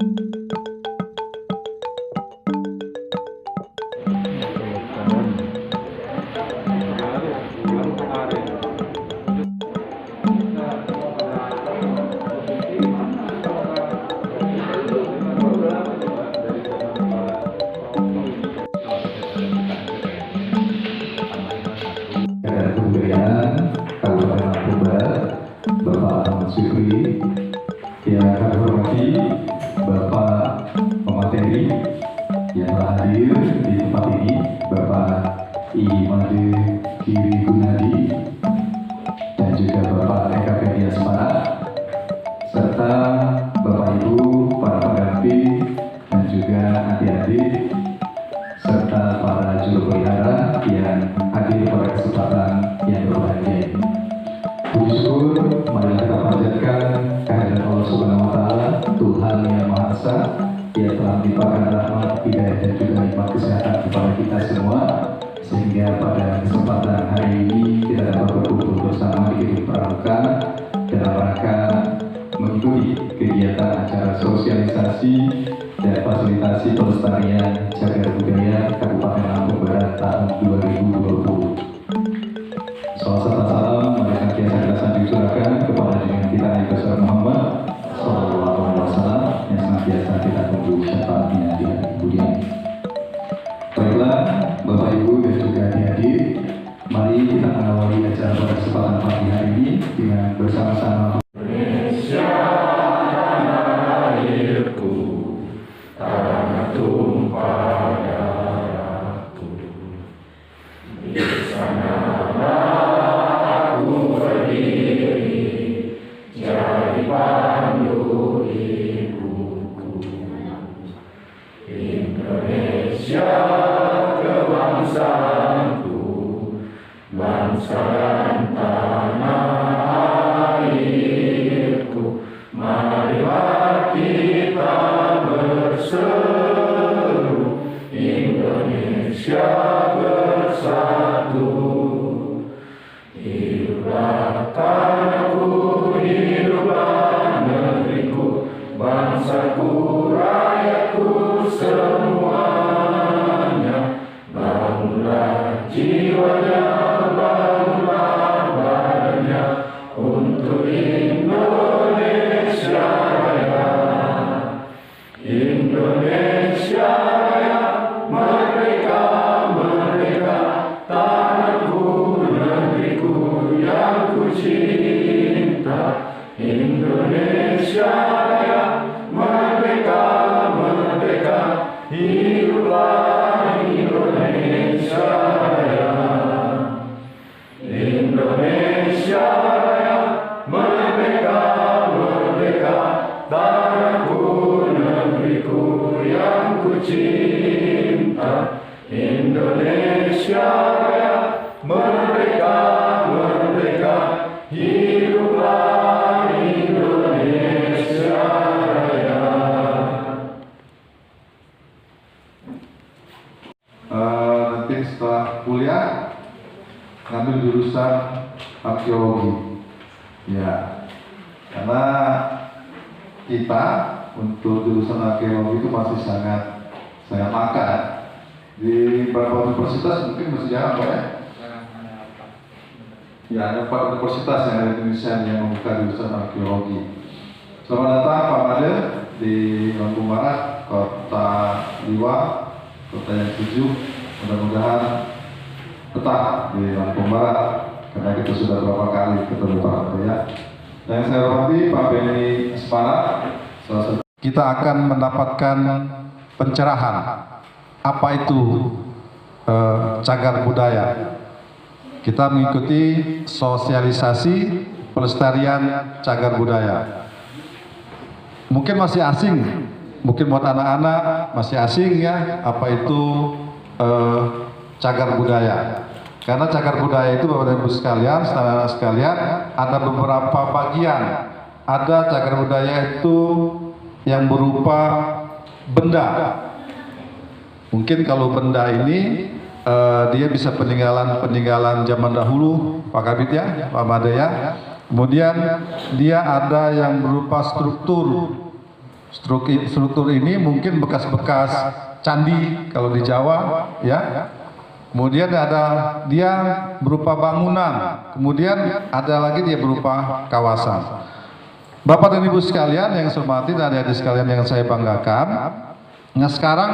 Bapak Ahmad Syukri, yang kami hormati Bapak pemateri yang telah hadir di tempat ini, Bapak I. Made Kiri Gunadi, dan juga Bapak Eka Pedia Semana, serta Bapak Ibu, para pendamping, dan juga adik-adik, serta para juru pelihara yang hadir pada kesempatan yang berbahagia ini. Puji syukur, marilah kita panjatkan kehadirat Allah Subhanahu wa Ta'ala, Tuhan yang Maha Esa, yang telah melimpahkan rahmat, hidayah dan juga nikmat kesehatan kepada kita semua, sehingga pada kesempatan hari ini kita dapat berkumpul bersama di Gedung Pramuka dalam rangka mengikuti kegiatan acara sosialisasi dan fasilitasi pelestarian cagar budaya Kabupaten Lampung Barat tahun 2020. Salam serta salam mari senantiasa kita sanjung kepada junjungan kita Nabi besar Muhammad Sallallahu Alaihi Wasallam yang senantiasa kita tunggu syafaatnya di hari kemudian. Baiklah, Bapak Ibu dan juga adik-adik, mari kita mengawali acara pada kesempatan pagi hari ini dengan bersama-sama. Indonesia tanah airku, tanah tumpah darahku, di sana aku berdiri, jadi pandu ibuku. Indonesia kebangsaanku, bangsa dan tanah airku. Marilah kita berseru, Indonesia bersatu. Hiduplah tanahku, hiduplah negeriku, bangsaku, rakyatku semuanya. Bangunlah jiwanya, bangunlah badannya, untuk Indonesia Raya. Indonesia Raya, merdeka, merdeka, tanahku, negeriku yang ku cinta. Indonesia Raya, merdeka, merdeka, hiduplah Indonesia Raya. Indonesia Raya, merdeka, merdeka, tanahku, negeriku yang ku cinta. Indonesia Raya, merdeka, merdeka, hiduplah Indonesia Raya. Nanti setelah kuliah ngambil jurusan arkeologi, ya, karena kita untuk jurusan arkeologi itu masih sangat langka. Di beberapa universitas mungkin masih jarang, Pak, ya? Ya, ada 4 universitas yang ada di Indonesia yang membuka jurusan arkeologi. Selamat datang Pak Made di Lampung Barat, kota Liwa, kota yang sejuk. Mudah-mudahan betah di Lampung Barat, karena kita sudah beberapa kali ketemu Pak Made, ya. Dan yang saya hormati Pak Benny Asmara, kita akan mendapatkan pencerahan apa itu cagar budaya. Kita mengikuti sosialisasi pelestarian cagar budaya. Mungkin masih asing, mungkin buat anak-anak masih asing, ya, apa itu cagar budaya. Karena cagar budaya itu, Bapak Ibu sekalian, saudara sekalian, ada beberapa bagian. Ada cagar budaya itu yang berupa benda. Mungkin kalau benda ini dia bisa peninggalan zaman dahulu, Pak Kabit, ya, Pak Made, ya. Kemudian dia ada yang berupa struktur Struktur ini mungkin bekas-bekas candi kalau di Jawa, ya. Kemudian ada dia berupa bangunan, kemudian ada lagi dia berupa kawasan. Bapak dan Ibu sekalian yang saya hormati dan adik-adik sekalian yang saya banggakan, nah sekarang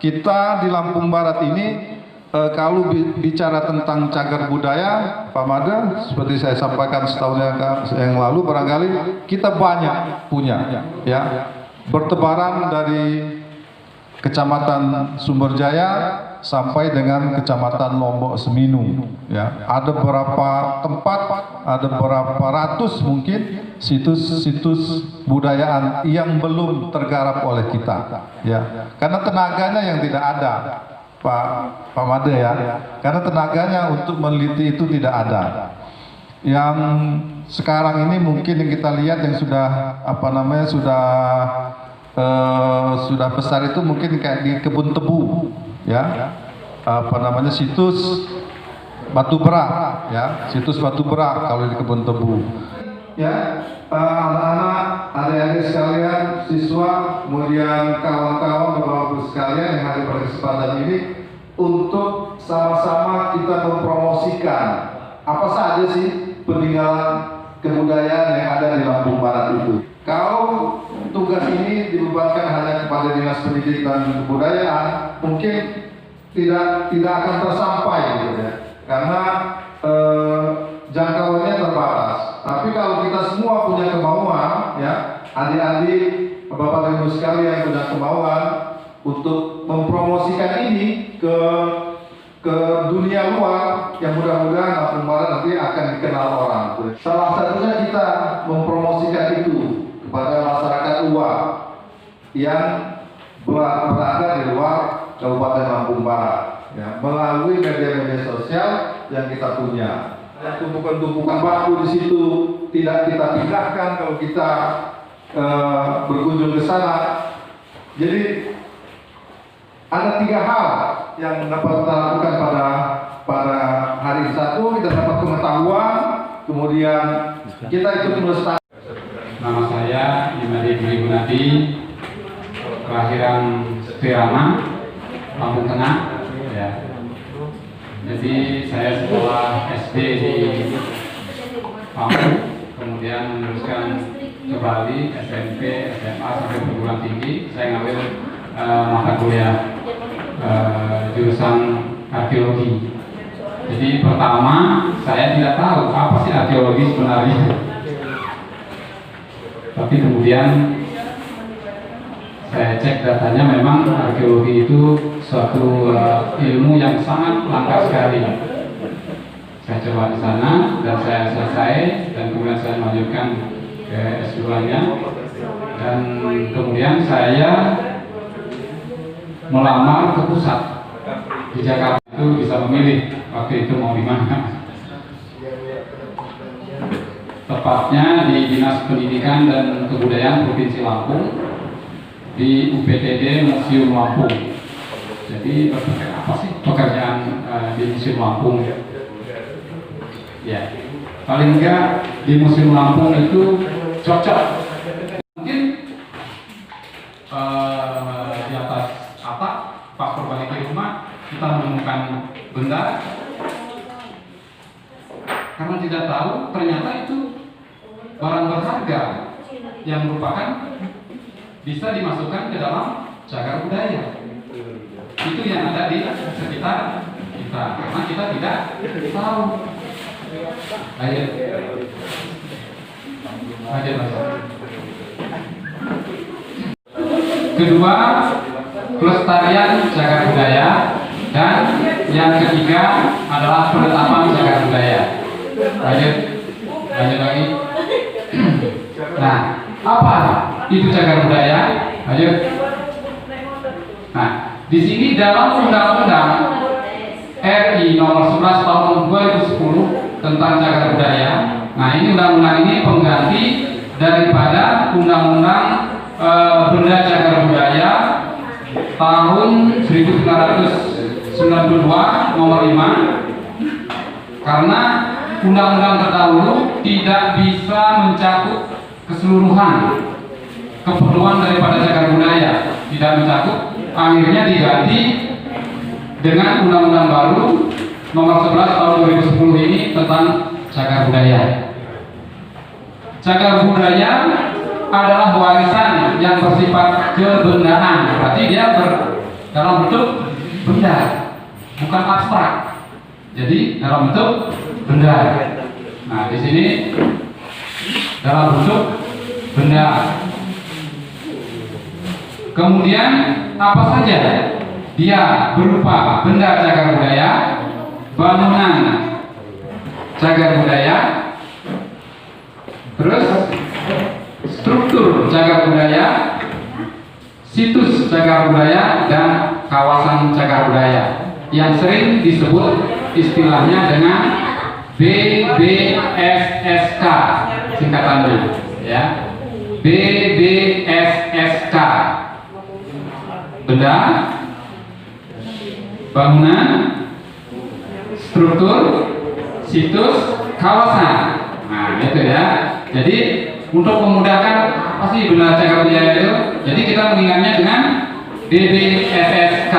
kita di Lampung Barat ini kalau bicara tentang cagar budaya, Pak Made, seperti saya sampaikan setahun yang lalu, barangkali kita banyak punya, ya, bertebaran dari Kecamatan Sumberjaya sampai dengan Kecamatan Lombok Seminu, ya. Ada beberapa tempat, ada beberapa ratus mungkin situs-situs budayaan yang belum tergarap oleh kita, ya. Karena tenaganya yang tidak ada, Pak Made, ya. Karena tenaganya untuk meneliti itu tidak ada. Yang sekarang ini mungkin yang kita lihat yang sudah sudah besar itu mungkin kayak di kebun tebu, ya, situs batu berak, ya, situs batu berak kalau di kebun tebu, ya. Anak-anak, adik-adik sekalian, siswa, kemudian kawan-kawan bapak-bapak sekalian yang hadir pada kesempatan ini, untuk sama-sama kita mempromosikan apa saja sih peninggalan kebudayaan yang ada di Lampung Barat itu. Kalau tugas ini dibebankan hanya kepada Dinas Pendidikan dan Kebudayaan, mungkin tidak akan tersampai, gitu ya, karena jangkauannya terbatas. Tapi kalau kita semua punya kemauan, ya, adik-adik, bapak dan ibu sekalian punya kemauan untuk mempromosikan ini ke dunia luar, yang mudah-mudahan Lampung Barat nanti akan dikenal orang. Salah satunya kita mempromosikan itu kepada masyarakat luar yang berada di luar Kabupaten Lampung Barat, ya, melalui media-media sosial yang kita punya. Tumpukan-tumpukan batu di situ tidak kita pindahkan kalau kita berkunjung ke sana. Jadi ada 3 hal yang dapat kita lakukan pada hari satu. Kita dapat pengetahuan, kemudian kita ikut melestarikan. Nama saya Imadi Budi Gunadi, kelahiran Setirama, Lampung Tengah, ya. Jadi saya sekolah SD di Lampung, kemudian meneruskan ke Bali, SMP, SMA sampai perguruan tinggi. Saya ngambil mata kuliah jurusan arkeologi. Jadi pertama saya tidak tahu apa sih arkeologi sebenarnya. Tapi kemudian saya cek datanya, memang arkeologi itu suatu ilmu yang sangat langka sekali. Saya coba di sana dan saya selesai, dan kemudian saya melanjutkan ke S2-nya, dan kemudian saya melamar ke pusat di Jakarta. Itu bisa memilih waktu itu mau di mana. Tepatnya di Dinas Pendidikan dan Kebudayaan Provinsi Lampung, di UPTD Museum Lampung. Jadi apa sih pekerjaan di Museum Lampung? Ya, paling enggak di Museum Lampung itu cocok. Mungkin di atas atap pas perbaiki rumah kita menemukan benda, karena tidak tahu ternyata itu barang berharga yang merupakan bisa dimasukkan ke dalam cagar budaya. Itu yang ada di sekitar kita, karena kita tidak tahu. Ayo. Kedua, pelestarian cagar budaya, dan yang ketiga adalah penetapan cagar budaya. Lanjut lagi. Nah, apa itu cagar budaya? Lanjut. Nah, di sini dalam Undang-Undang RI nomor 11 tahun 2010 tentang cagar budaya. Nah, ini undang-undang ini pengganti daripada Undang-Undang Benda Cagar Budaya tahun 1992 nomor 5, karena undang-undang terdahulu tidak bisa mencakup keseluruhan keperluan daripada cagar budaya, tidak mencakup. Akhirnya diganti dengan undang-undang baru nomor 11 tahun 2010 ini tentang cagar budaya. Cagar budaya adalah warisan yang bersifat kebendaan, berarti dia dalam bentuk benda, bukan abstrak. Jadi dalam bentuk benda. Nah, di sini dalam bentuk benda. Kemudian apa saja? Dia berupa benda cagar budaya, bangunan cagar budaya, terus struktur cagar budaya, situs cagar budaya, dan kawasan cagar budaya yang sering disebut istilahnya dengan BBSSK singkatannya, ya. BBSSK. Benda, bangunan, struktur, situs, kawasan. Nah, itu ya. Jadi untuk memudahkan apa sih benda cagar budaya itu? Jadi kita mengingatnya dengan BBSSK.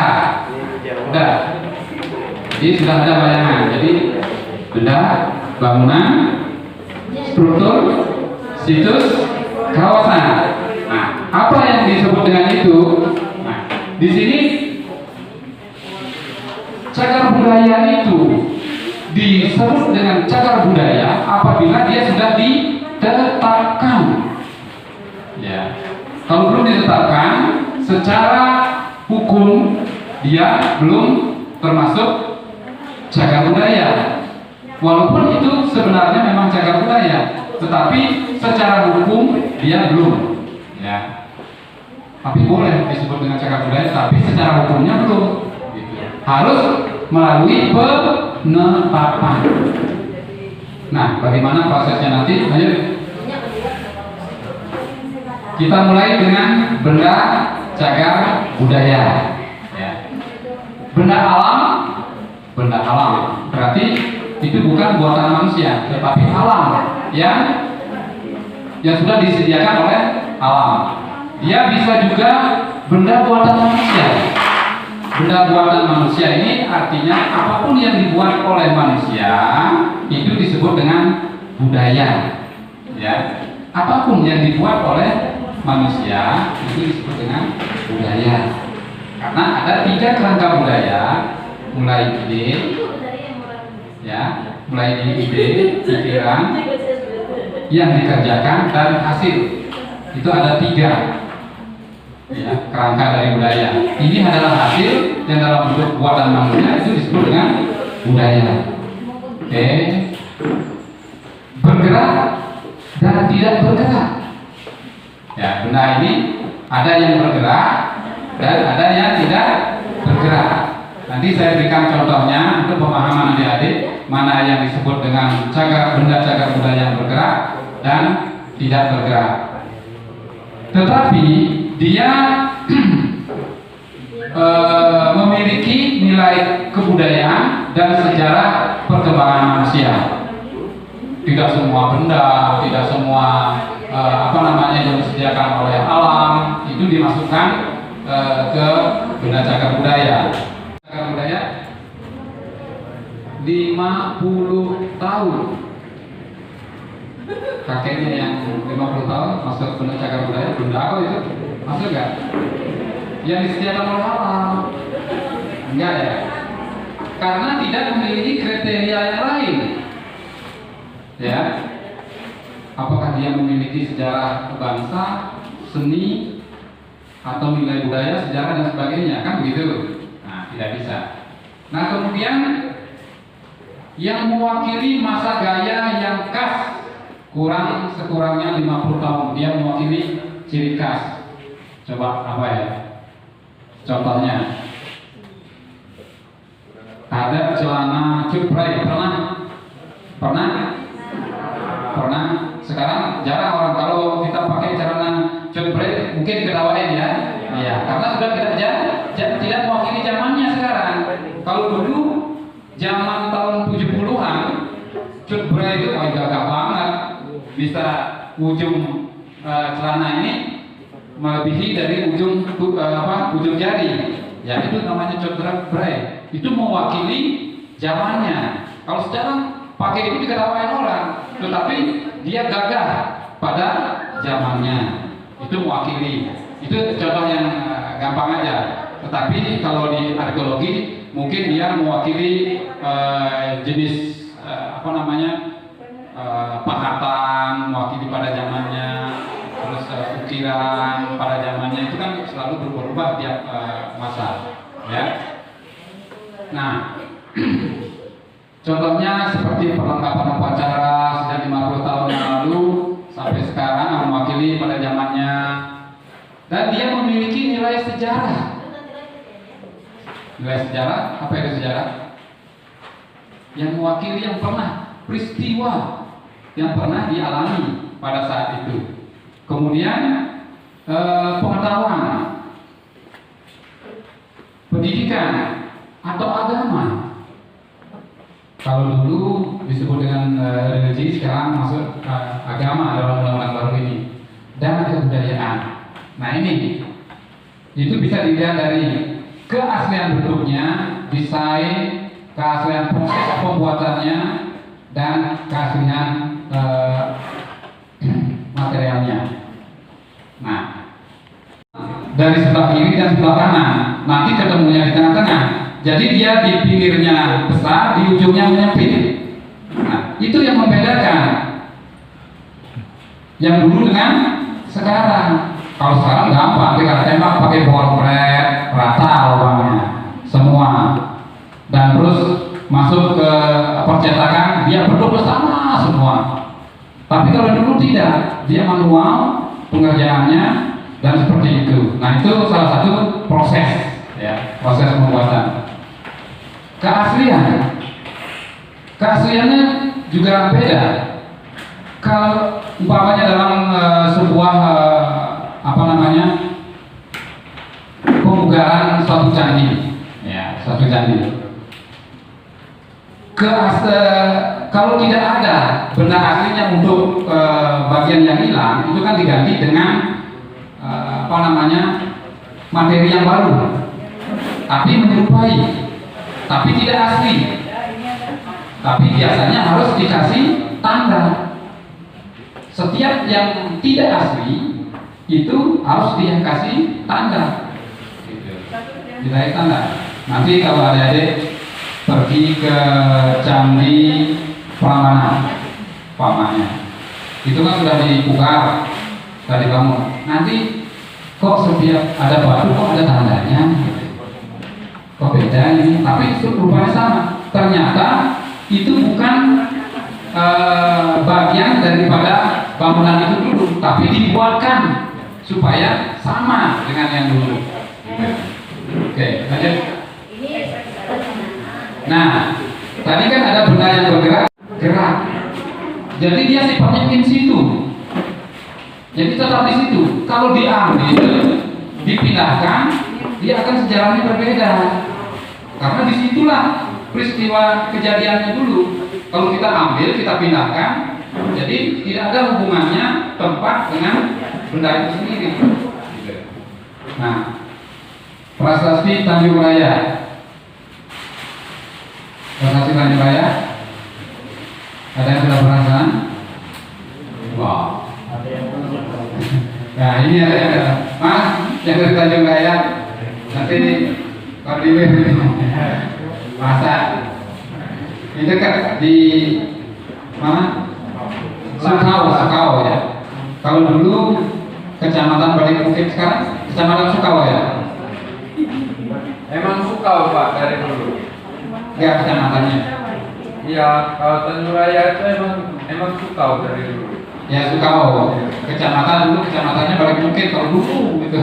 Udah. Jadi sudah ada bayangan. Jadi benda, bangunan, struktur, situs, kawasan. Nah, apa yang disebut dengan itu? Nah, di sini cagar budaya itu disebut dengan cagar budaya apabila dia sudah ditetapkan. Ya. Kalau belum ditetapkan, secara hukum dia belum termasuk cagar budaya. Walaupun itu sebenarnya memang cagar budaya, tetapi secara hukum dia belum. Ya. Tapi boleh disebut dengan cagar budaya, tapi secara hukumnya belum. Gitu. Harus melalui penetapan. Nah, bagaimana prosesnya nanti? Ayo. Kita mulai dengan benda cagar budaya. Ya. Benda alam berarti itu bukan buatan manusia, tetapi alam yang sudah disediakan oleh alam. Dia bisa juga benda buatan manusia. Benda buatan manusia ini artinya apapun yang dibuat oleh manusia itu disebut dengan budaya. Ya, apapun yang dibuat oleh manusia itu disebut dengan budaya. Karena ada 3 kerangka budaya, mulai ide, ya, mulai di ide, pikiran, yang dikerjakan, dan hasil. Itu ada 3. Ya, kerangka dari budaya. Ini adalah hasil yang dalam bentuk buatan manusia, itu disebut dengan budaya. Oke. Bergerak dan tidak bergerak. Ya, benda ini ada yang bergerak dan ada yang tidak bergerak. Nanti saya berikan contohnya untuk pemahaman adik-adik mana yang disebut dengan benda cagar budaya yang bergerak dan tidak bergerak. Tetapi dia memiliki nilai kebudayaan dan sejarah perkembangan manusia. Tidak semua benda, tidak semua yang disediakan oleh alam itu dimasukkan ke benda cagar budaya. Cagar budaya 50 tahun. Kakeknya yang 50 tahun masuk benda cagar budaya, benda apa itu? Masuk nggak? Yang disediakan oleh alam? Enggak ya? Karena tidak memiliki kriteria yang lain. Ya, apakah dia memiliki sejarah bangsa, seni, atau nilai budaya, sejarah dan sebagainya, kan begitu? Nah, tidak bisa. Nah, kemudian yang mewakili masa gaya yang khas kurang sekurangnya 50 tahun, dia mewakili ciri khas. Coba apa ya? Contohnya ada celana cupray, pernah? Sekarang jarang orang kalau kita pakai celana cupray, mungkin diketawain ya. Iya, karena sudah tidak mewakili zamannya sekarang. Kalau dulu zaman tahun 70-an, cupray itu gagah banget, bisa ujung celana ini melebihi dari ujung jari. Ya itu namanya codrak bray. Itu mewakili zamannya. Kalau sekarang pakai itu diketawain orang, tetapi dia gagah pada zamannya. Itu mewakili. Itu contoh yang gampang aja. Tetapi kalau di arkeologi mungkin dia mewakili jenis pahatan, mewakili pada zamannya, terus ukiran pada zamannya itu kan selalu berubah-ubah tiap masa, ya. Nah, contohnya seperti perlengkapan upacara sejak 50 tahun yang lalu sampai sekarang mewakili pada zamannya, dan dia memiliki nilai sejarah. Nilai sejarah, apa itu sejarah? Yang mewakili yang pernah, peristiwa yang pernah dialami pada saat itu. Kemudian pengetahuan, pendidikan atau agama. Kalau dulu disebut dengan religi, sekarang masuk agama dalam undang-undang baru ini. Dan kebudayaan. Nah ini itu bisa dilihat dari keaslian bentuknya, desain, keaslian proses pembuatannya, dan keaslian materialnya. Nah, dari sebelah kiri dan sebelah kanan, nanti ketemunya di tengah-tengah. Jadi dia di pinggirnya besar, di ujungnya menyempit. Nah, itu yang membedakan yang dulu dengan sekarang. Kalau sekarang gampang, tinggal tembak pakai borpret, rata lubangnya semua, dan terus masuk ke percetakan, dia bentuk bersama semua. Tapi kalau dulu tidak, dia manual pengerjaannya dan seperti itu. Nah itu salah satu proses, ya, proses pembuatan. Keasliannya juga beda. Kalau umpamanya dalam sebuah pemugaran suatu candi, ya, suatu candi. Kalau tidak ada benda aslinya untuk bagian yang hilang, itu kan diganti dengan materi yang baru, tapi menyerupai, tapi tidak asli. Tapi biasanya harus dikasih tanda. Setiap yang tidak asli itu harus dikasih tanda. Dikasih tanda. Nanti kalau adik-adik pergi ke Candi Prambanan, itu kan sudah dipugar, sudah dibangun. Nanti kok setiap ada batu kok ada tandanya, kok beda ini? Tapi rupanya sama. Ternyata itu bukan bagian daripada bangunan itu dulu, tapi dibuatkan supaya sama dengan yang dulu. Oke, lanjut. Nah, tadi kan ada benda yang bergerak. Jadi dia sifatnya in situ. Jadi tetap di situ. Kalau diambil, dipindahkan, dia akan sejarahnya berbeda. Karena disitulah peristiwa kejadiannya dulu. Kalau kita ambil, kita pindahkan, jadi tidak ada hubungannya tempat dengan benda itu sendiri. Nah, prasasti Tanjung Raya. Prasasti Tanjung Raya. Ada yang sudah perasaan? Wow. Nah ini ada Mas yang dari Tanjung Raya. Nanti koordinir masa ini dekat di mana? Sukau ya. Kalau dulu Kecamatan Balik Bukit, sekarang Kecamatan Sukau ya. Emang Sukau Pak dari dulu? Ya kecamatannya. Iya, kalau Tanjung Raya itu emang Sukau dari dulu. Ya Sukau. Kecamatan dulu kecamatannya Balik Bukit kalau dulu gitu.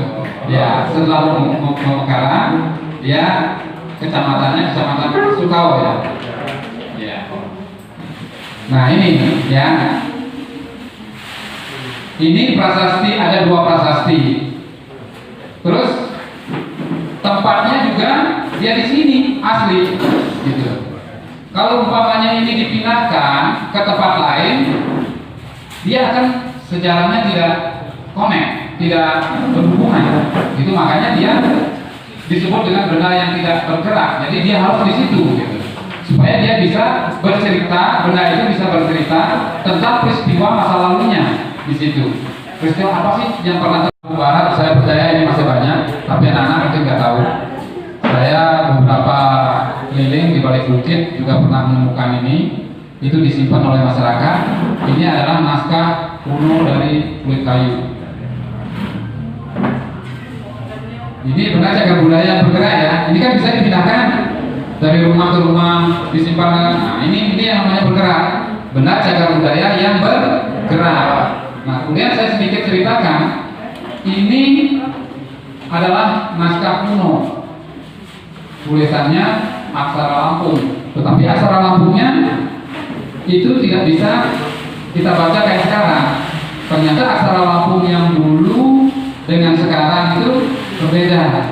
Ya setelah pemekaran dia kecamatannya Kecamatan Sukau ya. Ya. Nah ini ya. Ini prasasti, ada 2 prasasti. Terus tempatnya juga dia di sini asli gitu. Kalau umpamanya ini dipindahkan ke tempat lain, dia akan sejarahnya tidak connect, tidak berhubungan. Itu makanya dia disebut dengan benda yang tidak bergerak. Jadi dia harus di situ gitu. Supaya dia bisa bercerita, benda itu bisa bercerita tentang peristiwa masa lalunya di situ. Peristiwa apa sih yang pernah terjadi barat? Saya percaya ini masih banyak, tapi anak-anak mungkin nggak tahu. Saya beberapa keliling di balik bukit juga pernah menemukan ini. Itu disimpan oleh masyarakat. Ini adalah naskah kuno dari kulit kayu. Ini benda cagar budaya bergerak ya. Ini kan bisa dipindahkan dari rumah ke rumah, disimpan. Nah, ini yang namanya bergerak. Benda cagar budaya yang bergerak. Nah, kemudian saya sedikit ceritakan. Ini adalah naskah kuno. Tulisannya aksara Lampung. Tetapi aksara Lampungnya itu tidak bisa kita baca kayak sekarang. Ternyata aksara Lampung yang dulu dengan sekarang itu berbeda,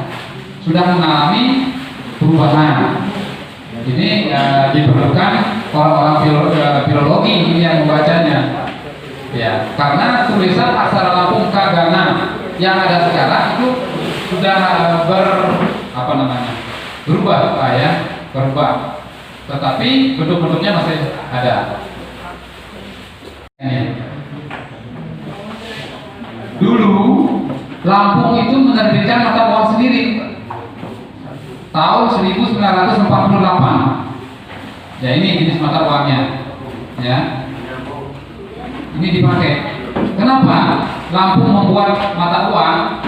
sudah mengalami perubahan. Ini diperlukan orang-orang filologi ini yang membacanya, ya, karena tulisan aksara Lampung Kagana yang ada sekarang itu sudah berubah, berubah. Tetapi bentuk-bentuknya masih ada. Dulu Lampung itu menerbitkan mata uang sendiri tahun 1948. Ya, ini jenis mata uangnya. Ya, ini dipakai. Kenapa Lampung membuat mata uang?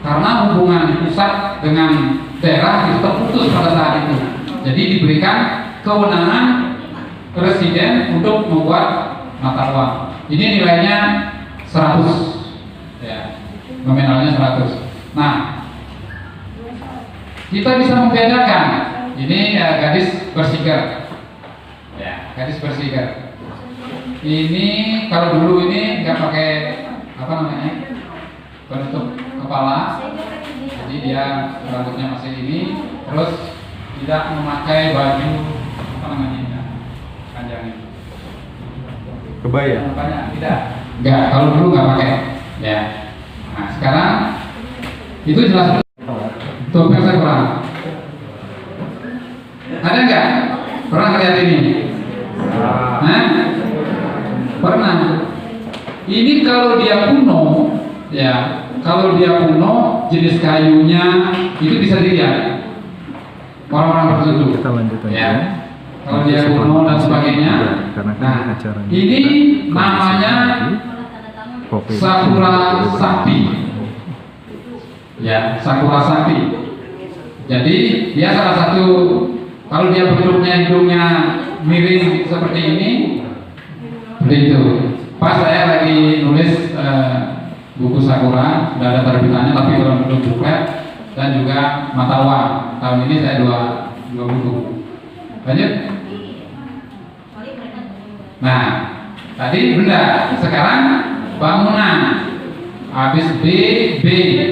Karena hubungan pusat dengan daerah itu terputus pada saat itu. Jadi diberikan kewenangan presiden untuk membuat mata uang. Ini nilainya 100, ya, nominalnya 100. Nah, kita bisa membedakan. Ini gadis bersigar, ya, gadis bersigar. Ini kalau dulu ini nggak pakai penutup kepala, jadi dia rambutnya masih ini, terus tidak memakai baju panjang ini. Kebaya? Tidak. Enggak, kalau dulu nggak pakai. Ya. Nah, sekarang itu jelas. Topeng saya kurang. Ada nggak? Pernah lihat ini? Nah, pernah. Ini kalau dia kuno, ya, kalau dia kuno, jenis kayunya itu bisa dilihat. Orang-orang tertentu. Kita lanjut aja. Ya. Kalau dia kuno dan sebagainya. Nah, ini namanya Sakura Sakti. Ya, Sakura Sakti. Jadi dia salah satu, kalau dia bentuknya hidungnya miring seperti ini, seperti itu. Pas saya lagi nulis buku Sakura, sudah ada terbitannya tapi dalam bentuk buklet dan juga mata uang. Tahun ini saya dua buku. Lanjut. Nah, tadi benda, sekarang bangunan. Habis B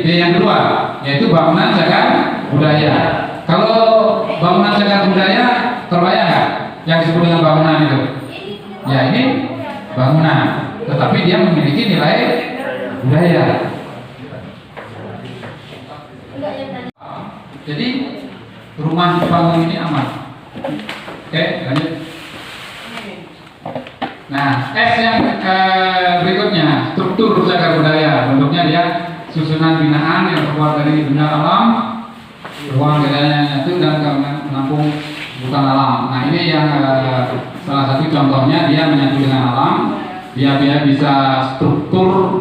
yang kedua, yaitu bangunan cagar budaya. Kalau bangunan cagar budaya, terbayang nggak yang disebut dengan bangunan itu? Ya, ini bangunan, tetapi dia memiliki nilai budaya. Jadi rumah dibangun ini aman. Oke, lanjut. Nah, S yang berikutnya, struktur cagar budaya. Bentuknya dia susunan binaan yang terbuat dari benda alam, ruang bedanya itu dan menampung hutan alam. Nah, ini yang salah satu contohnya, dia menyatu dengan alam. Dia bisa struktur,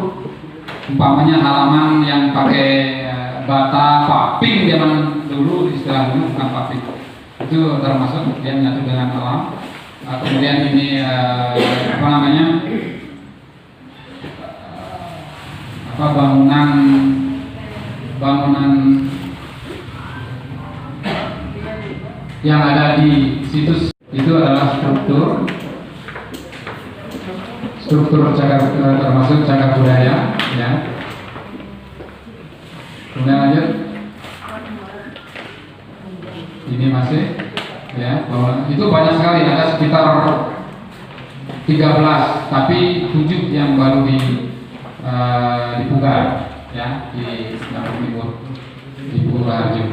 umpamanya halaman yang pakai bata paping zaman dulu, istilah dulu bukan paping. Itu termasuk dia menyatu dengan alam. Kemudian ini bangunan yang ada di situs itu adalah struktur cagar, termasuk cagar budaya, ya. Kemudian lanjut, ini masih, ya, itu banyak sekali, ada sekitar 13, tapi 7 yang baru di Pugar, ya, di Lampung Timur, di Purwoharjo.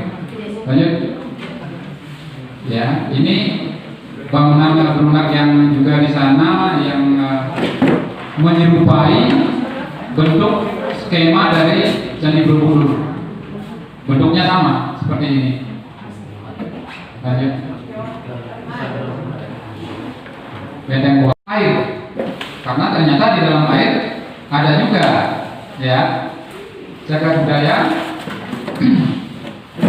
Lanjut. Ya, ini bangunan berunak yang juga di sana yang menyerupai bentuk skema dari Candi Borobudur. Bentuknya sama seperti ini. Lanjut. Benteng buah air, karena ternyata di dalam air ada juga, ya, cagar budaya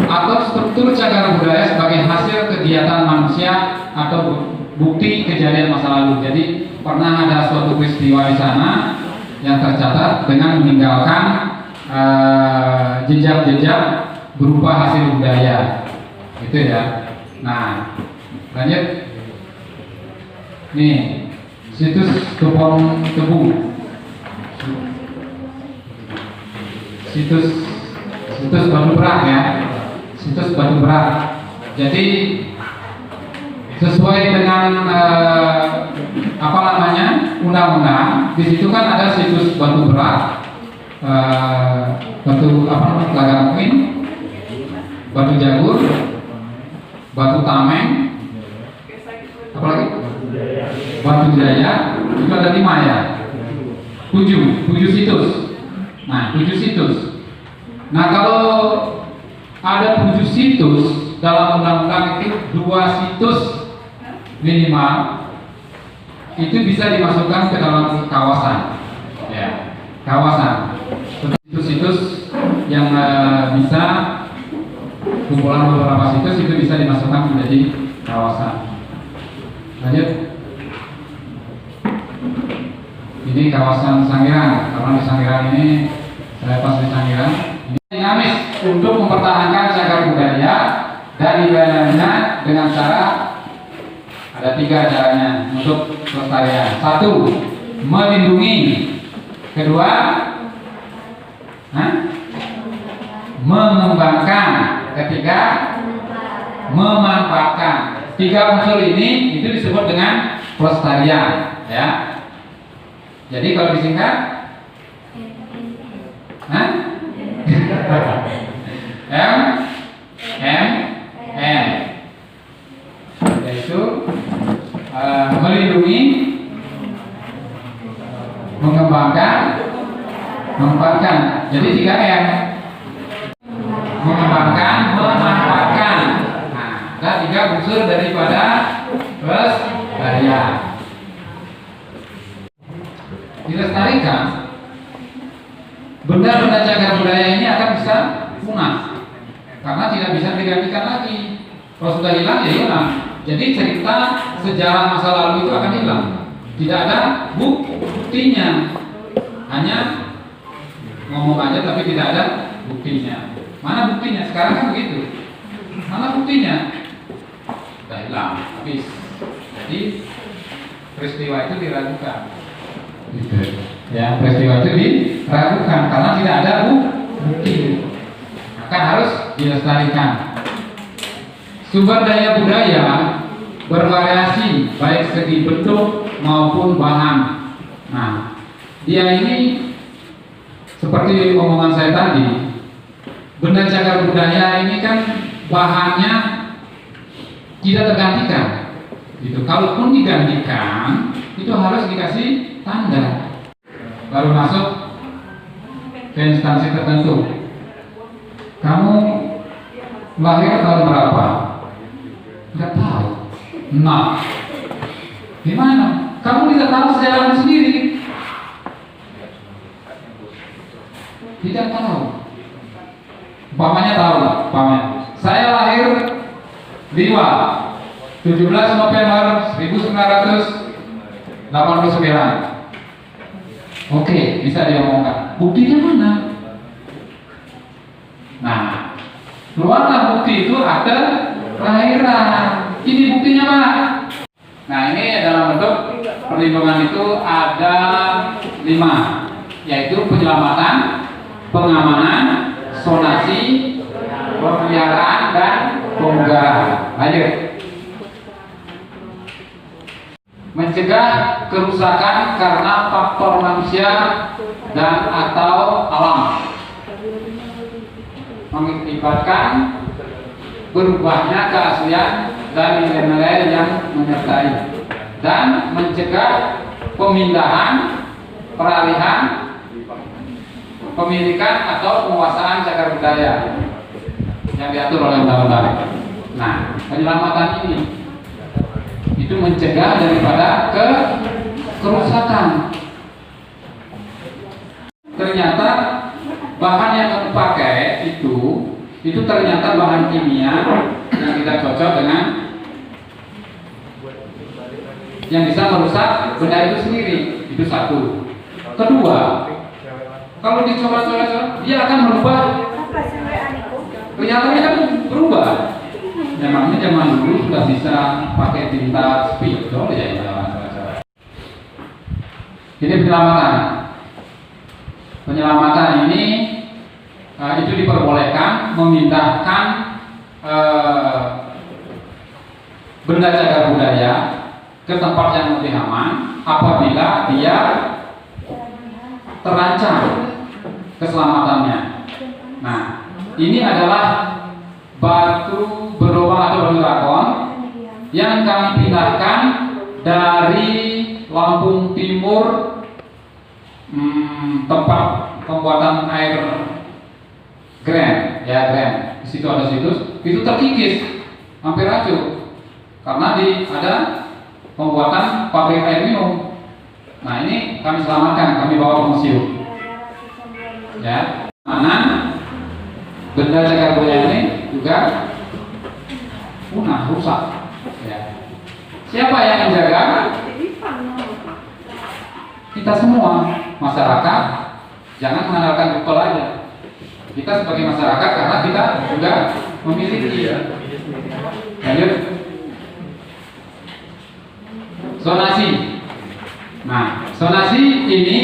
atau struktur cagar budaya sebagai hasil kegiatan manusia atau bukti kejadian masa lalu. Jadi pernah ada suatu peristiwa di sana yang tercatat dengan meninggalkan jejak-jejak berupa hasil budaya, gitu ya. Nah, lanjut. Nih, situs Kebon Tebu, situs Batu Berak, ya, situs Batu Berak. Jadi sesuai dengan apa namanya, undang-undang, di situ kan ada situs Batu Berak, batu apa namanya, Telaga Mungkin, Batu Jagur, Batu Tameng, apa lagi? Batu Jaya. Itu ada 5, ya, 7 situs. Nah, 7 situs. Nah, kalau ada 7 situs dalam undang-undang itu 2 situs minimal itu bisa dimasukkan ke dalam kawasan, ya, kawasan. Situs-situs yang bisa kumpulan beberapa situs itu bisa dimasukkan menjadi kawasan. Lanjut. Ini kawasan Sangiran, karena di Sangiran ini saya pas di Sangiran. Ini dinamis untuk mempertahankan cagar budaya dan ibadahnya dengan cara, ada 3 caranya untuk pelestarian. 1, melindungi. Kedua, mengembangkan. Ketiga, memanfaatkan. 3 unsur ini itu disebut dengan pelestarian, ya. Jadi kalau disingkat, MMN, yaitu melindungi, mengembangkan, memanfaatkan. Jadi 3M, mengembangkan, memanfaatkan. Nah, ada 3 unsur daripada pelestarian. Dilestarikan, benda-benda cagar budaya ini akan bisa punah karena tidak bisa digantikan lagi. Kalau sudah hilang, ya hilang. Jadi cerita sejarah masa lalu itu akan hilang. Tidak ada buktinya, hanya ngomong aja tapi tidak ada buktinya. Mana buktinya? Sekarang kan begitu. Mana buktinya? Sudah hilang, habis. Jadi peristiwa itu diragukan. Gitu. Ya, peristiwa itu diragukan karena tidak ada bukti, maka harus dilestarikan. Sumber daya budaya bervariasi baik segi bentuk maupun bahan. Nah, dia ini seperti omongan saya tadi, benda cagar budaya ini kan bahannya tidak tergantikan. Gitu. Kalaupun digantikan, itu harus dikasih tanda baru masuk ke instansi tertentu. Kamu lahir tahun berapa? Tidak tahu. Nah, gimana? Kamu tidak tahu sejarahmu sendiri. Tidak tahu. Umpamanya tahu, umpamanya. Saya lahir 17 November 1989. Oke, bisa diomongkan. Buktinya mana? Nah, keluarlah bukti itu akte kelahiran. Ini buktinya, Pak. Nah, ini dalam bentuk perlindungan itu ada 5, yaitu penyelamatan, pengamanan, sonasi, pemeliharaan, dan pemugaran. Lanjut. Mencegah kerusakan karena faktor manusia dan atau alam, mengakibatkan berubahnya keaslian dan nilai-nilai yang menyertai, dan mencegah pemindahan, peralihan, pemilikan atau penguasaan cagar budaya yang diatur oleh undang-undang. Nah, penyelamatan ini itu mencegah daripada kerusakan. Ternyata bahan yang kamu pakai itu ternyata bahan kimia yang kita cocok dengan yang bisa merusak benda itu sendiri. Itu satu. Kedua, kalau dicoba-coba dia akan merubah. Kelihatannya kan berubah. Memangnya zaman dulu sudah bisa pakai tinta spidol ya. Ini penyelamatan ini itu diperbolehkan memindahkan benda cagar budaya ke tempat yang lebih aman apabila dia terancam keselamatannya. Nah, ini adalah batu berlubang atau batu rakon yang kami pindahkan dari Lampung Timur, tempat pembuatan air Grand. Di situ ada situs, itu terkikis, hampir hancur karena ada pembuatan pabrik air minum. Nah, ini kami selamatkan, kami bawa ke museum. Ya, mana benda cagar budaya ini juga punah, rusak. Ya. Siapa yang menjaga? Kita semua, masyarakat. Jangan mengandalkan Google aja. Kita sebagai masyarakat karena kita juga memiliki. Lanjut. Zonasi. Nah, zonasi ini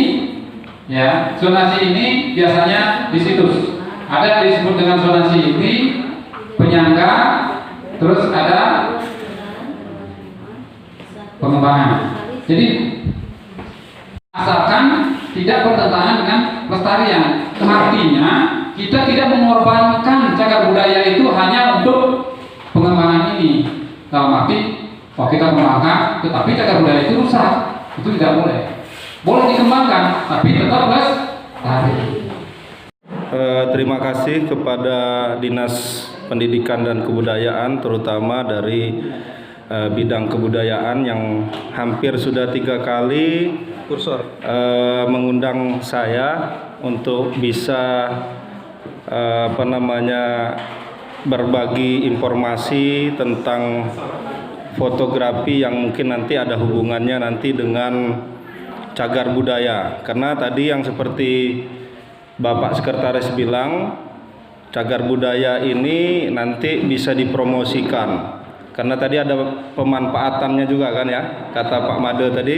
biasanya di situs. Ada yang disebut dengan zonasi ini penyangga, terus ada pengembangan. Jadi asalkan tidak bertentangan dengan pelestarian, artinya kita tidak mengorbankan cagar budaya itu hanya untuk pengembangan ini. Dalam arti, kita mengembangkan, tetapi cagar budaya itu rusak, itu tidak boleh. Boleh dikembangkan, tapi tetap lestari. Terima kasih kepada Dinas Pendidikan dan Kebudayaan, terutama dari bidang kebudayaan yang hampir sudah 3 kali mengundang saya untuk bisa berbagi informasi tentang fotografi yang mungkin nanti ada hubungannya nanti dengan cagar budaya. Karena tadi yang seperti Bapak Sekretaris bilang, cagar budaya ini nanti bisa dipromosikan. Karena tadi ada pemanfaatannya juga kan ya, kata Pak Made tadi.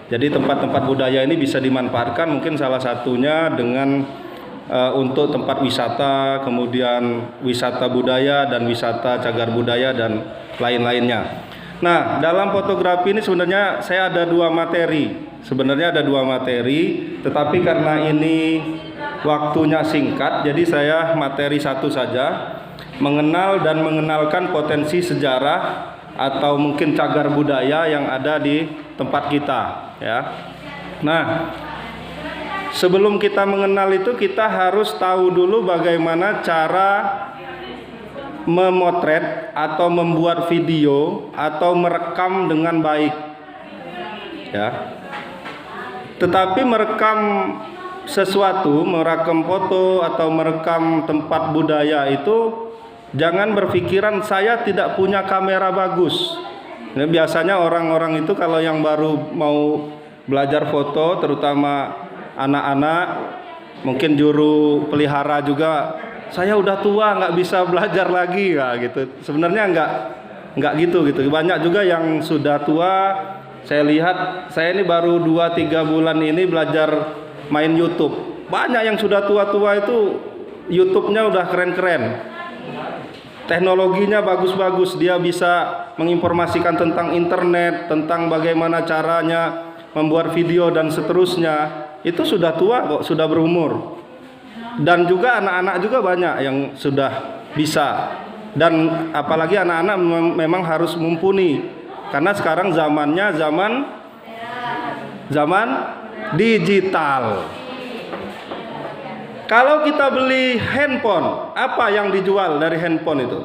Jadi tempat-tempat budaya ini bisa dimanfaatkan, mungkin salah satunya dengan untuk tempat wisata, kemudian wisata budaya dan wisata cagar budaya dan lain-lainnya. Nah, dalam fotografi ini sebenarnya saya ada 2 materi. Sebenarnya ada 2 materi, tetapi karena ini waktunya singkat, jadi saya materi 1 saja. Mengenal dan mengenalkan potensi sejarah atau mungkin cagar budaya yang ada di tempat kita, ya. Nah, sebelum kita mengenal itu kita harus tahu dulu bagaimana cara memotret atau membuat video atau merekam dengan baik, ya. Tetapi merekam sesuatu, merekam foto atau merekam tempat budaya itu jangan berpikiran saya tidak punya kamera bagus. Nah, biasanya orang-orang itu kalau yang baru mau belajar foto, terutama anak-anak, mungkin juru pelihara juga, saya udah tua nggak bisa belajar lagi ya gitu. Sebenarnya nggak gitu. Banyak juga yang sudah tua. Saya lihat, saya ini baru 2-3 bulan ini belajar main YouTube. Banyak yang sudah tua-tua itu YouTube-nya udah keren-keren. Teknologinya bagus-bagus, dia bisa menginformasikan tentang internet, tentang bagaimana caranya membuat video dan seterusnya. itu sudah tua kok, sudah berumur. Dan juga anak-anak juga banyak yang sudah bisa. Dan apalagi anak-anak memang harus mumpuni. Karena sekarang zamannya zaman digital. Kalau kita beli handphone, apa yang dijual dari handphone itu?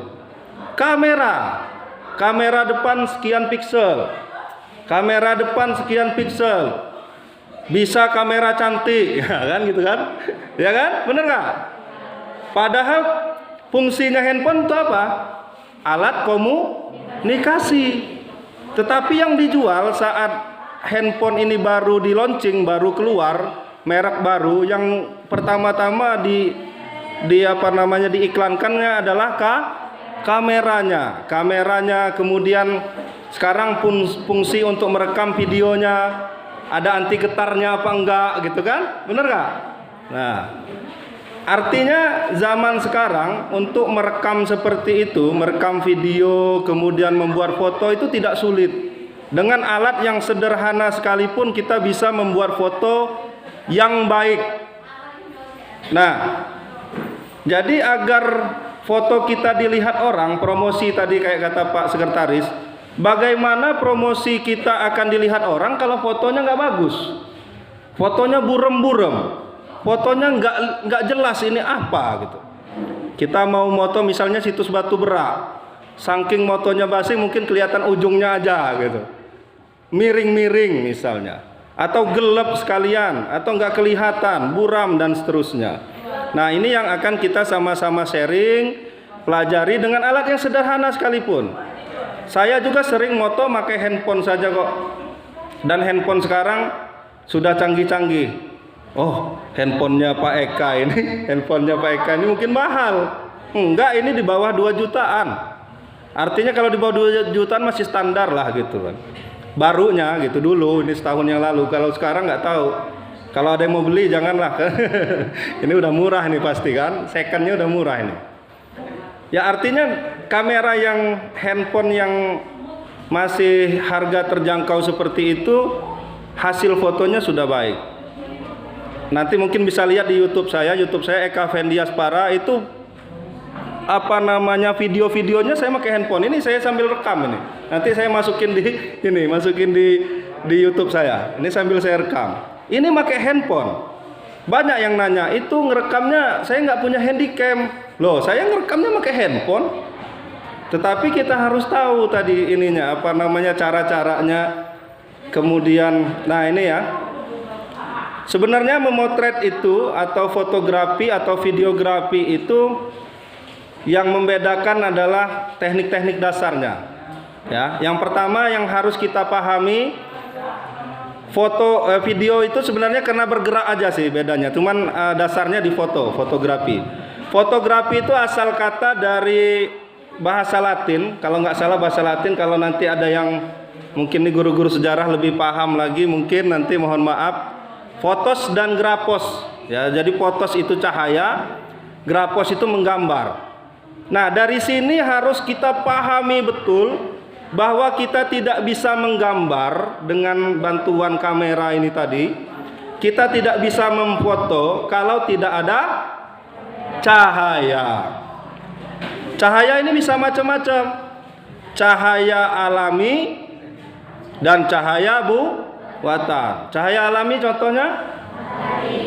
Kamera depan sekian piksel, kamera depan sekian piksel, bisa kamera cantik, ya kan gitu kan? Ya kan, bener nggak? Padahal fungsinya handphone itu apa? Alat komunikasi. Tetapi yang dijual saat handphone ini baru di launching, baru keluar, merek baru yang pertama-tama diiklankannya adalah kameranya, kemudian sekarang pun fungsi untuk merekam videonya, ada anti getarnya apa enggak gitu kan, bener nggak? Nah, artinya zaman sekarang untuk merekam seperti itu, merekam video kemudian membuat foto itu tidak sulit. Dengan alat yang sederhana sekalipun kita bisa membuat foto yang baik. Nah, jadi agar foto kita dilihat orang, promosi tadi kayak kata Pak Sekretaris, bagaimana promosi kita akan dilihat orang kalau fotonya nggak bagus, fotonya burem-burem, fotonya nggak jelas ini apa gitu. Kita mau moto misalnya situs Batu Berak, saking motonya basi mungkin kelihatan ujungnya aja gitu, miring-miring misalnya, atau gelap sekalian, atau nggak kelihatan, buram dan seterusnya. Nah, ini yang akan kita sama-sama sharing, pelajari dengan alat yang sederhana sekalipun. Saya juga sering moto pakai handphone saja kok. Dan handphone sekarang sudah canggih-canggih. Oh, handphonenya Pak Eka ini, handphonenya Pak Eka ini mungkin mahal. Enggak, ini di bawah 2 jutaan. Artinya kalau di bawah 2 jutaan masih standar lah gitu kan. Barunya gitu dulu, ini setahun yang lalu. Kalau sekarang nggak tahu. Kalau ada yang mau beli janganlah. Ini udah murah nih pasti kan. Secondnya udah murah ini. Ya artinya kamera yang handphone yang masih harga terjangkau seperti itu, hasil fotonya sudah baik. Nanti mungkin bisa lihat di YouTube saya Eka Fendiaspara itu video-videonya saya pakai handphone. Ini saya sambil rekam ini. Nanti saya masukin di YouTube saya. Ini sambil saya rekam. Ini pakai handphone. Banyak yang nanya, itu ngerekamnya saya nggak punya handycam. Loh, saya ngerekamnya pakai handphone. Tetapi kita harus tahu tadi cara-caranya. Kemudian, nah ini ya. Sebenarnya memotret itu atau fotografi atau videografi itu yang membedakan adalah teknik-teknik dasarnya. Ya, yang pertama yang harus kita pahami, video itu sebenarnya karena bergerak aja sih bedanya. Cuman dasarnya di fotografi. Fotografi itu asal kata dari bahasa Latin. Kalau nggak salah bahasa Latin. Kalau nanti ada yang mungkin nih guru-guru sejarah lebih paham lagi, mungkin nanti mohon maaf. Fotos dan grapos. Ya, jadi fotos itu cahaya, grapos itu menggambar. Nah, dari sini harus kita pahami betul bahwa kita tidak bisa menggambar dengan bantuan kamera ini tadi. Kita tidak bisa memfoto kalau tidak ada cahaya. Cahaya ini bisa macam-macam. Cahaya alami dan cahaya buatan. Cahaya alami contohnya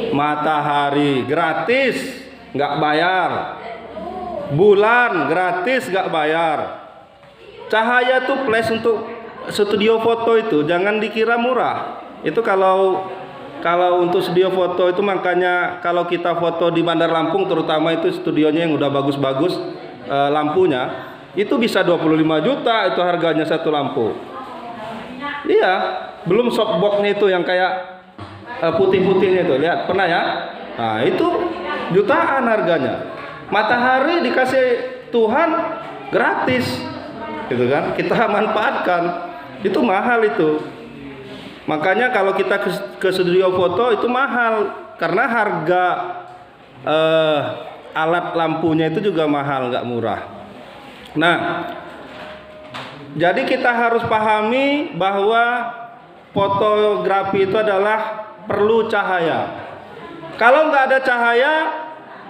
matahari, gratis, nggak bayar. Bulan gratis, nggak bayar. Cahaya tuh flash untuk studio foto itu jangan dikira murah. Itu kalau untuk studio foto itu, makanya kalau kita foto di Bandar Lampung terutama itu studionya yang udah bagus-bagus lampunya, itu bisa 25 juta itu harganya satu lampu. Iya, belum softboxnya itu yang kayak putih-putihnya itu, lihat pernah ya? Nah, itu jutaan harganya. Matahari dikasih Tuhan gratis. Gitu kan, kita manfaatkan, itu mahal itu. Makanya kalau kita ke studio foto itu mahal karena harga alat lampunya itu juga mahal, nggak murah. Nah, jadi kita harus pahami bahwa fotografi itu adalah perlu cahaya. Kalau nggak ada cahaya,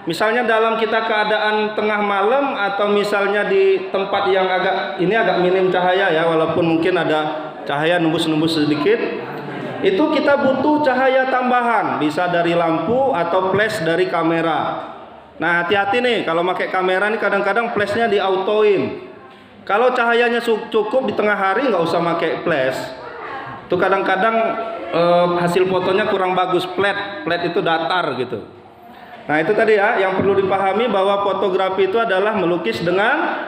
misalnya dalam kita keadaan tengah malam atau misalnya di tempat yang agak minim cahaya ya, walaupun mungkin ada cahaya nembus-nembus sedikit, itu kita butuh cahaya tambahan, bisa dari lampu atau flash dari kamera. Nah, hati-hati nih, kalau pakai kamera nih kadang-kadang flashnya diautoin. Kalau cahayanya cukup di tengah hari nggak usah pakai flash. Itu kadang-kadang hasil fotonya kurang bagus, flat itu datar gitu. Nah, itu tadi ya yang perlu dipahami, bahwa fotografi itu adalah melukis dengan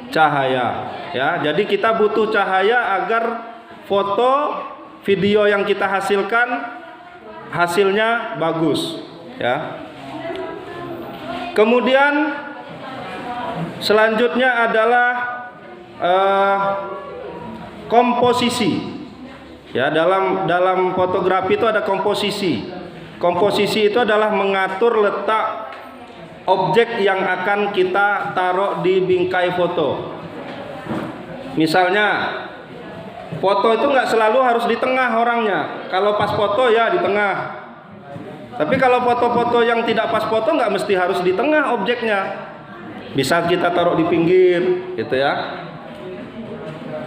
cahaya ya. Jadi kita butuh cahaya agar foto, video yang kita hasilkan hasilnya bagus ya. Kemudian selanjutnya adalah komposisi. Ya, dalam fotografi itu ada komposisi. Komposisi itu adalah mengatur letak objek yang akan kita taruh di bingkai foto. Misalnya, foto itu nggak selalu harus di tengah orangnya. Kalau pas foto ya di tengah. Tapi kalau foto-foto yang tidak pas foto nggak mesti harus di tengah objeknya. Bisa kita taruh di pinggir, gitu ya.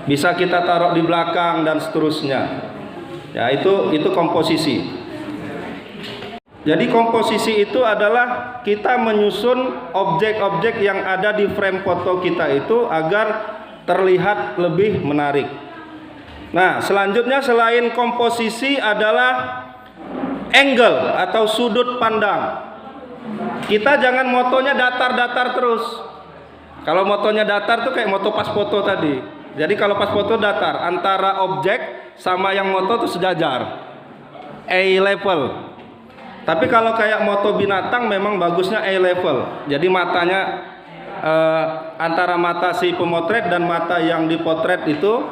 Bisa kita taruh di belakang dan seterusnya. Ya, itu komposisi. Jadi komposisi itu adalah kita menyusun objek-objek yang ada di frame foto kita itu agar terlihat lebih menarik. Nah, selanjutnya selain komposisi adalah angle atau sudut pandang. Kita jangan motonya datar-datar terus. Kalau motonya datar tuh kayak moto pas foto tadi. Jadi kalau pas foto datar, antara objek sama yang moto tuh sejajar, eye level. Tapi kalau kayak moto binatang memang bagusnya eye level. Jadi matanya antara mata si pemotret dan mata yang dipotret itu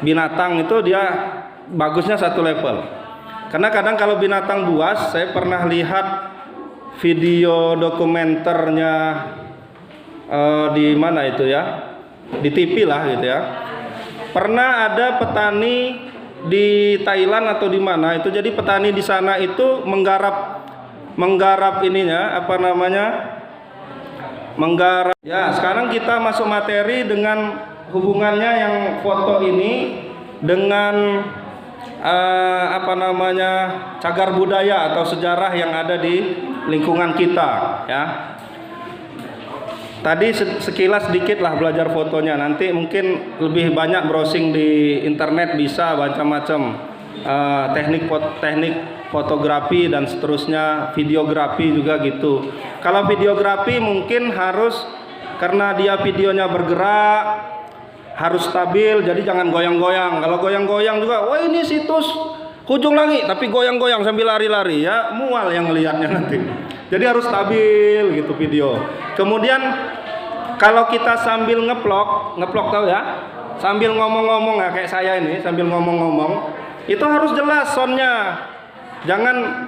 binatang itu dia bagusnya satu level. Karena kadang kalau binatang buas, saya pernah lihat video dokumenternya di mana itu ya, di TV lah gitu ya. Pernah ada petani di Thailand atau di mana itu, jadi petani di sana itu menggarap ininya apa namanya, menggarap. Ya, sekarang kita masuk materi dengan hubungannya yang foto ini dengan apa namanya, cagar budaya atau sejarah yang ada di lingkungan kita ya. Tadi sekilas sedikit lah belajar fotonya, nanti mungkin lebih banyak browsing di internet, bisa macam-macam teknik fotografi dan seterusnya, videografi juga gitu. Kalau videografi mungkin harus, karena dia videonya bergerak, harus stabil, jadi jangan goyang-goyang. Kalau goyang-goyang juga, wah ini situs Hujung Langit, tapi goyang-goyang sambil lari-lari ya, mual yang ngelihatnya nanti. Jadi harus stabil gitu video. Kemudian kalau kita sambil ngeplok tahu ya, sambil ngomong-ngomong ya, kayak saya ini sambil ngomong-ngomong, itu harus jelas soundnya. Jangan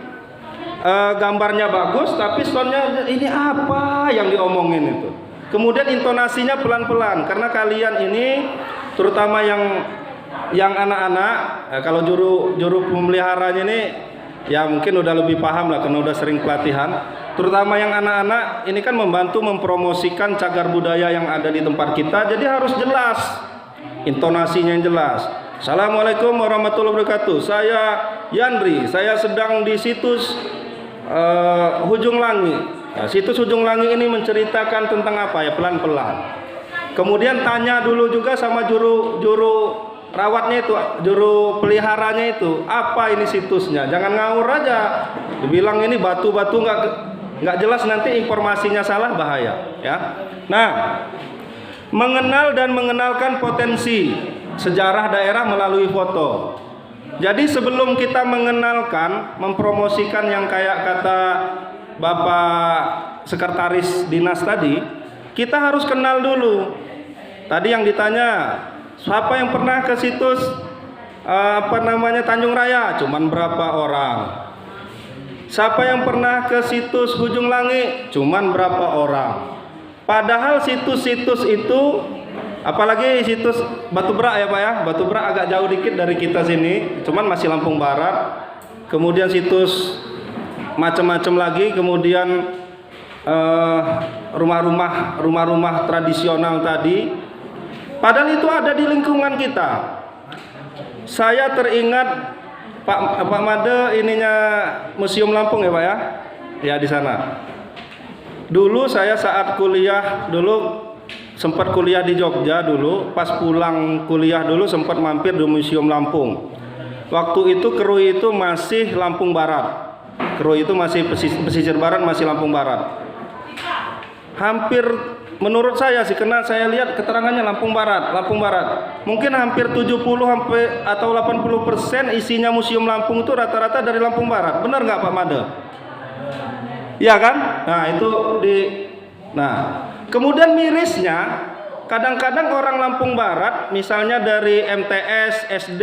gambarnya bagus tapi soundnya ini apa yang diomongin itu. Kemudian intonasinya pelan-pelan, karena kalian ini terutama yang anak-anak, kalau juru pemeliharanya ini ya mungkin udah lebih paham lah karena udah sering pelatihan. Terutama yang anak-anak ini kan membantu mempromosikan cagar budaya yang ada di tempat kita, jadi harus jelas, intonasinya yang jelas. Assalamualaikum warahmatullahi wabarakatuh. Saya Yandri, saya sedang di situs Hujung Langit. Nah, situs Hujung Langit ini menceritakan tentang apa ya, pelan-pelan. Kemudian tanya dulu juga sama juru rawatnya itu, juru peliharanya itu, apa ini situsnya. Jangan ngawur aja, dibilang ini batu-batu nggak jelas, nanti informasinya salah, bahaya ya. Nah, mengenal dan mengenalkan potensi sejarah daerah melalui foto. Jadi sebelum kita mengenalkan, mempromosikan yang kayak kata Bapak Sekretaris Dinas tadi, kita harus kenal dulu. Tadi yang ditanya, siapa yang pernah ke situs Tanjung Raya? Cuman berapa orang? Siapa yang pernah ke situs Hujung Langit? Cuman berapa orang? Padahal situs-situs itu, apalagi situs Batu Berak ya Pak ya, Batu Berak agak jauh dikit dari kita sini, cuman masih Lampung Barat. kemudian situs macam-macam lagi, kemudian rumah-rumah tradisional tadi. Padahal itu ada di lingkungan kita. Saya teringat Pak Made ininya Museum Lampung ya Pak ya? Ya di sana. Dulu saya saat kuliah dulu sempat kuliah di Jogja dulu, pas pulang kuliah dulu sempat mampir di Museum Lampung. Waktu itu Krui itu masih Lampung Barat. Krui itu masih pesisir barat, masih Lampung Barat. Hampir menurut saya sih, karena saya lihat keterangannya Lampung Barat. Mungkin hampir 70 sampai atau 80% isinya Museum Lampung itu rata-rata dari Lampung Barat. Benar nggak Pak Made? Iya kan? Nah itu Nah kemudian mirisnya, kadang-kadang orang Lampung Barat, misalnya dari MTS, SD,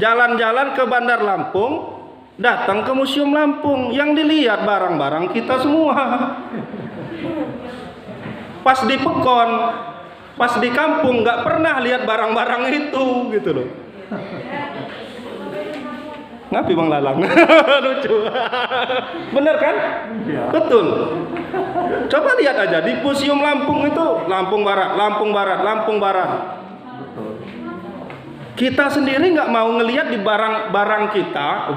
jalan-jalan ke Bandar Lampung, datang ke Museum Lampung, yang dilihat barang-barang kita semua. Pas di Pekon, pas di kampung nggak pernah lihat barang-barang itu, gitu loh. Ngapi Bang Lalang? Lucu. Bener kan? Ya. Betul. Coba lihat aja di Museum Lampung itu Lampung Barat. Kita sendiri nggak mau ngelihat di barang kita,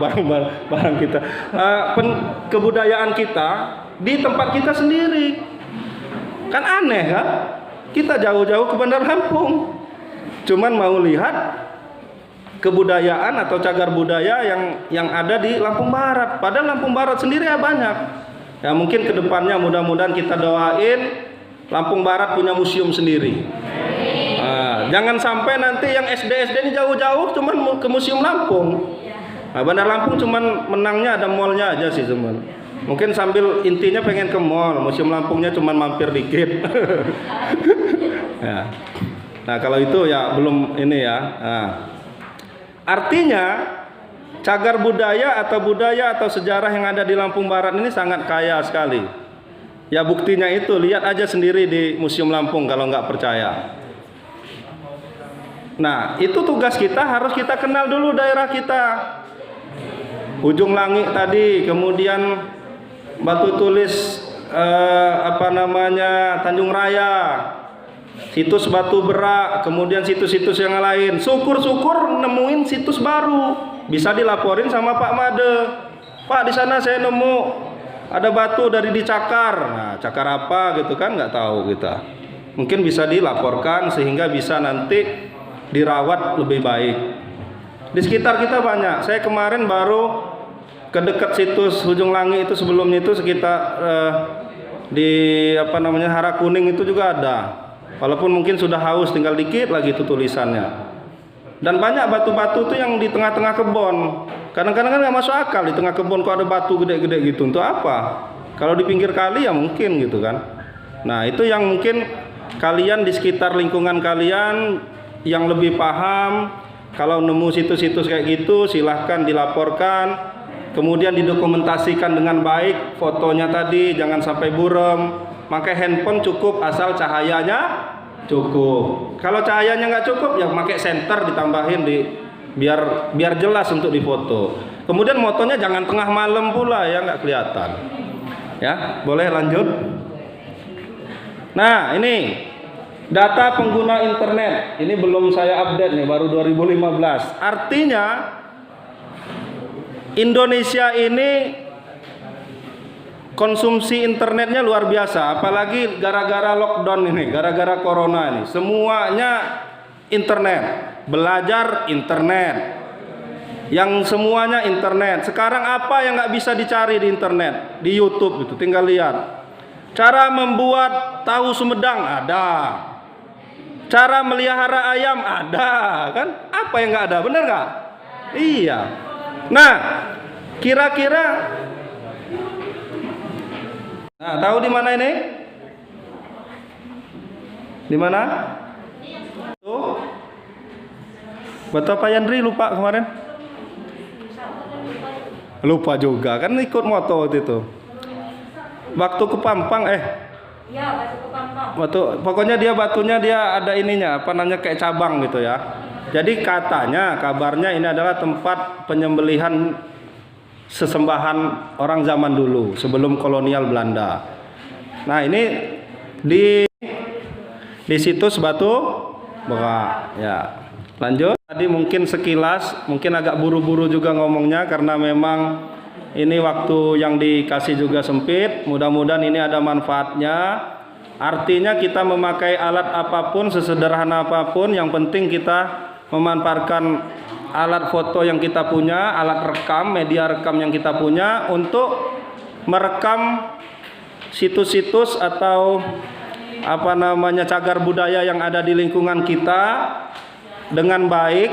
kebudayaan kita di tempat kita sendiri. Kan aneh kan? Kita jauh-jauh ke Bandar Lampung, cuman mau lihat kebudayaan atau cagar budaya yang ada di Lampung Barat. Padahal Lampung Barat sendiri ya banyak. Ya mungkin kedepannya mudah-mudahan kita doain Lampung Barat punya museum sendiri. Nah, jangan sampai nanti yang SD ini jauh-jauh cuman ke Museum Lampung. Nah, Bandar Lampung cuman menangnya ada mallnya aja sih cuman. Mungkin sambil intinya pengen ke mall, Museum Lampungnya cuman mampir dikit. Ya. Nah kalau itu ya belum ini ya. Nah, artinya cagar budaya atau sejarah yang ada di Lampung Barat ini sangat kaya sekali. Ya buktinya itu, lihat aja sendiri di Museum Lampung kalau nggak percaya. Nah itu tugas kita, harus kita kenal dulu daerah kita. Ujung Langit tadi, kemudian Batu Tulis Tanjung Raya, situs Batu Berak, kemudian situs-situs yang lain. Syukur-syukur nemuin situs baru, bisa dilaporin sama Pak Made. Pak di sana saya nemu ada batu dari dicakar. Nah cakar apa gitu kan nggak tahu kita. Mungkin bisa dilaporkan sehingga bisa nanti dirawat lebih baik. Di sekitar kita banyak. Saya kemarin baru ke dekat situs Ujung Langit itu, sebelumnya itu sekitar di Hara Kuning itu juga ada. Walaupun mungkin sudah haus, tinggal dikit lagi itu tulisannya. Dan banyak batu-batu itu yang di tengah-tengah kebun. Kadang-kadang kan nggak masuk akal, di tengah kebun kok ada batu gede-gede gitu. Untuk apa? Kalau di pinggir kali ya mungkin gitu kan. Nah itu yang mungkin kalian di sekitar lingkungan kalian yang lebih paham. Kalau nemu situs-situs kayak gitu silahkan dilaporkan. Kemudian didokumentasikan dengan baik, fotonya tadi jangan sampai buram. Pakai handphone cukup asal cahayanya cukup. Kalau cahayanya nggak cukup ya pakai senter ditambahin biar jelas untuk difoto. Kemudian motonya jangan tengah malam pula ya, nggak kelihatan. Ya, boleh lanjut. Nah ini data pengguna internet. Ini belum saya update nih, baru 2015. Artinya Indonesia ini konsumsi internetnya luar biasa, apalagi gara-gara lockdown ini, gara-gara corona ini, semuanya internet, belajar internet, yang semuanya internet. Sekarang apa yang nggak bisa dicari di internet, di YouTube itu, tinggal lihat. Cara membuat tahu Sumedang ada, cara melihara ayam ada, kan? Apa yang nggak ada, bener nggak? Iya. Nah, kira-kira, nah tahu di mana ini? Di mana? Tuh. Betul Pak Yandri, lupa kemarin? Lupa juga, kan ikut moto waktu itu. Waktu ke Pampang, Iya, batu ke Pampang. Pokoknya batunya dia ada ininya, kayak cabang gitu ya. Jadi kabarnya ini adalah tempat penyembelihan sesembahan orang zaman dulu sebelum kolonial Belanda. Nah, ini di situs Batu Beka ya. Lanjut. Tadi mungkin sekilas, mungkin agak buru-buru juga ngomongnya karena memang ini waktu yang dikasih juga sempit. Mudah-mudahan ini ada manfaatnya. Artinya kita memakai alat apapun, sesederhana apapun, yang penting kita memanfaatkan alat foto yang kita punya, alat rekam, media rekam yang kita punya untuk merekam situs-situs atau cagar budaya yang ada di lingkungan kita dengan baik,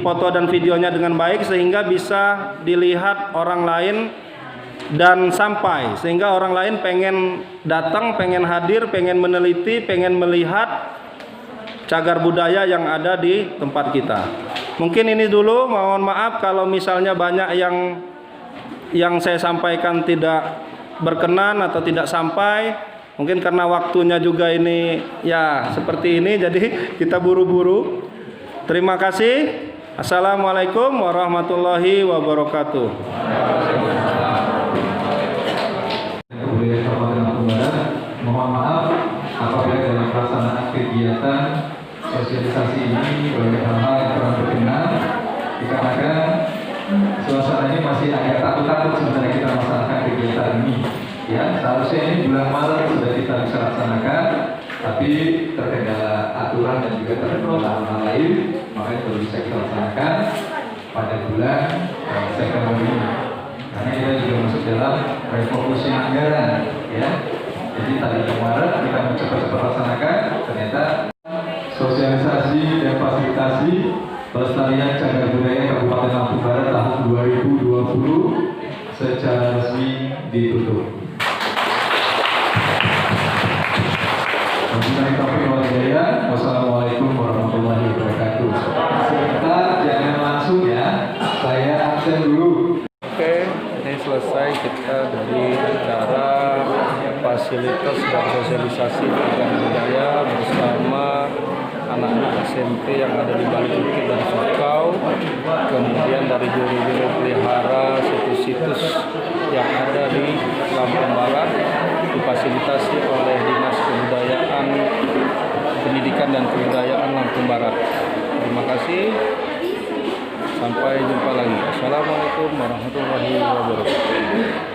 foto dan videonya dengan baik sehingga bisa dilihat orang lain dan sampai sehingga orang lain pengen datang, pengen hadir, pengen meneliti, pengen melihat cagar budaya yang ada di tempat kita. Mungkin ini dulu, mohon maaf kalau misalnya banyak yang saya sampaikan tidak berkenan atau tidak sampai. Mungkin karena waktunya juga ini ya seperti ini, jadi kita buru-buru. Terima kasih. Assalamualaikum warahmatullahi wabarakatuh. Kebudayaan Kabupaten Lampung Barat, mohon maaf apabila dalam pelaksanaan kegiatan sosialisasi ini banyak hal-hal yang kurang berkenan, dikarenakan suasananya masih agak takut-takut sebenarnya kita melaksanakan kegiatan ini. Ya, seharusnya ini bulan Maret sudah kita bisa laksanakan, tapi terkendala aturan dan juga terkendala hal lain, makanya baru bisa kita laksanakan pada bulan September ini. Karena kita juga masuk dalam refocusing anggaran, ya. Jadi tadi kemarin kita mencoba laksanakan, ternyata sosialisasi dan fasilitasi pelestarian cagar budaya Kabupaten Lampung Barat tahun 2020 secara resmi ditutup. Wassalamualaikum warahmatullahi wabarakatuh. Sebentar, jangan langsung ya. Saya absen dulu. Oke, ini selesai kita dari acara fasilitas dan sosialisasi cagar budaya bersama anak-anak SMP yang ada di Balik Bukit dan Sukau, kemudian dari juru-juru pelihara situs-situs yang ada di Lampung Barat difasilitasi oleh Dinas Kebudayaan, Pendidikan dan Kebudayaan Lampung Barat. Terima kasih. Sampai jumpa lagi. Assalamualaikum warahmatullahi wabarakatuh.